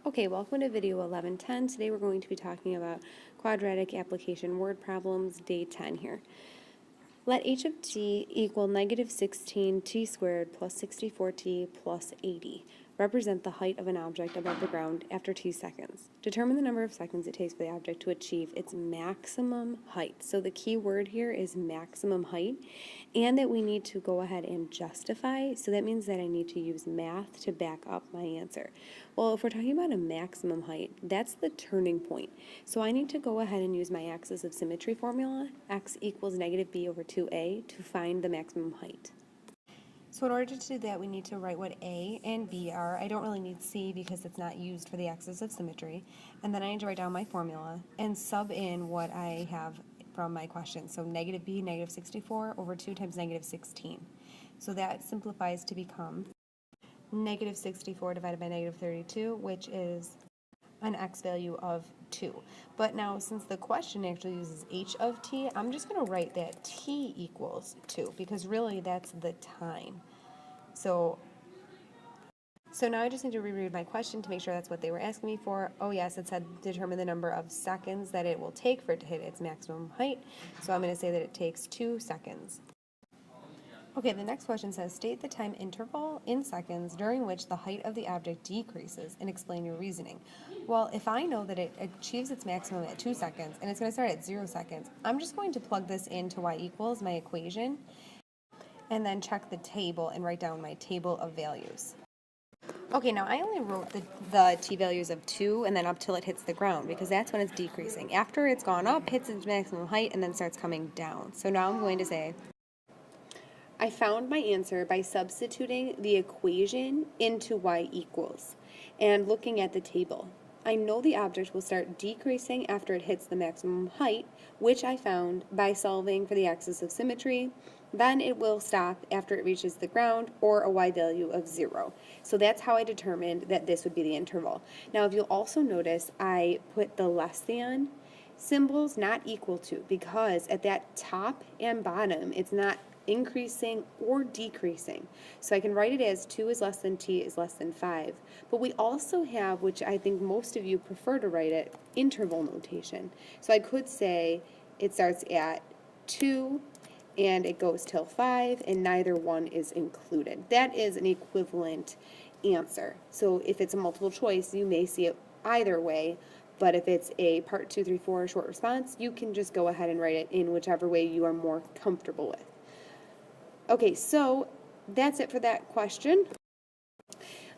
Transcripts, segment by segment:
Okay, welcome to video 1110. Today we're going to be talking about quadratic application word problems, day 10 here. Let h of t equal negative 16t squared plus 64t plus 80. Represent the height of an object above the ground after t seconds. Determine the number of seconds it takes for the object to achieve its maximum height. So the key word here is maximum height, and that we need to go ahead and justify. So that means that I need to use math to back up my answer. Well, if we're talking about a maximum height, that's the turning point. So I need to go ahead and use my axis of symmetry formula, x equals negative b over 2a, to find the maximum height. So in order to do that, we need to write what a and b are. I don't really need c because it's not used for the axis of symmetry. And then I need to write down my formula and sub in what I have from my question. So negative b, negative 64 over 2 times negative 16. So that simplifies to become negative 64 divided by negative 32, which is an x value of 2. But now, since the question actually uses h of t, I'm just going to write that t equals 2, because really that's the time. So now I just need to reread my question to make sure that's what they were asking me for. Oh yes, it said determine the number of seconds that it will take for it to hit its maximum height. So I'm going to say that it takes 2 seconds. Okay, the next question says, state the time interval in seconds during which the height of the object decreases and explain your reasoning. Well, if I know that it achieves its maximum at 2 seconds and it's going to start at 0 seconds, I'm just going to plug this into y equals, my equation, and then check the table and write down my table of values. Okay, now I only wrote the t values of 2 and then up till it hits the ground, because that's when it's decreasing. After it's gone up, hits its maximum height, and then starts coming down. So now I'm going to say, I found my answer by substituting the equation into y equals and looking at the table. I know the object will start decreasing after it hits the maximum height, which I found by solving for the axis of symmetry. Then it will stop after it reaches the ground, or a y value of 0. So that's how I determined that this would be the interval. Now, if you'll also notice, I put the less than symbols, not equal to, because at that top and bottom, it's not increasing or decreasing. So I can write it as 2 is less than t is less than 5. But we also have, which I think most of you prefer to write it, interval notation. So I could say it starts at 2 and it goes till 5, and neither one is included. That is an equivalent answer. So if it's a multiple choice, you may see it either way. But if it's a part 2, 3, 4 short response, you can just go ahead and write it in whichever way you are more comfortable with. Okay, so that's it for that question.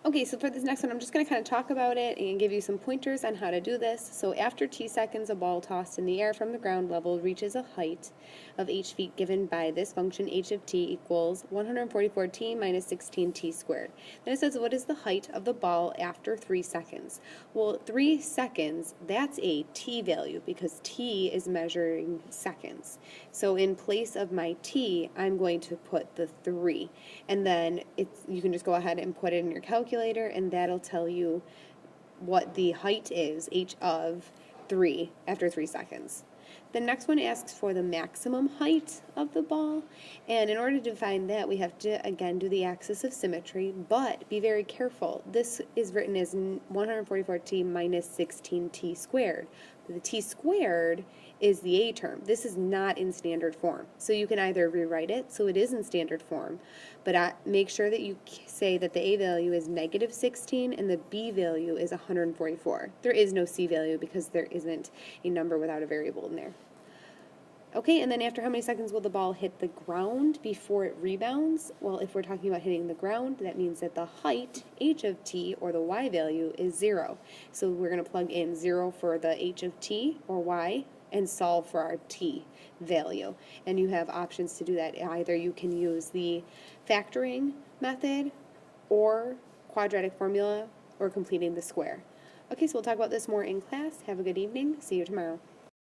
Okay, so for this next one, I'm just going to kind of talk about it and give you some pointers on how to do this. So after t seconds, a ball tossed in the air from the ground level reaches a height of h feet given by this function h of t equals 144t minus 16t squared. Then it says, what is the height of the ball after 3 seconds? Well, 3 seconds, that's a t value because t is measuring seconds. So in place of my t, I'm going to put the 3. And then you can just go ahead and put it in your calculator, and that'll tell you what the height is, h of 3, after 3 seconds. The next one asks for the maximum height of the ball, and in order to find that, we have to again do the axis of symmetry, but be very careful. This is written as 144t minus 16t squared. The t squared is the a term. This is not in standard form. So you can either rewrite it so it is in standard form, but make sure that you say that the a value is negative 16 and the b value is 144. There is no c value because there isn't a number without a variable in there. Okay, and then after how many seconds will the ball hit the ground before it rebounds? Well, if we're talking about hitting the ground, that means that the height, h of t, or the y value, is 0. So we're going to plug in 0 for the h of t, or y, and solve for our t value. And you have options to do that. Either you can use the factoring method, or quadratic formula, or completing the square. Okay, so we'll talk about this more in class. Have a good evening. See you tomorrow.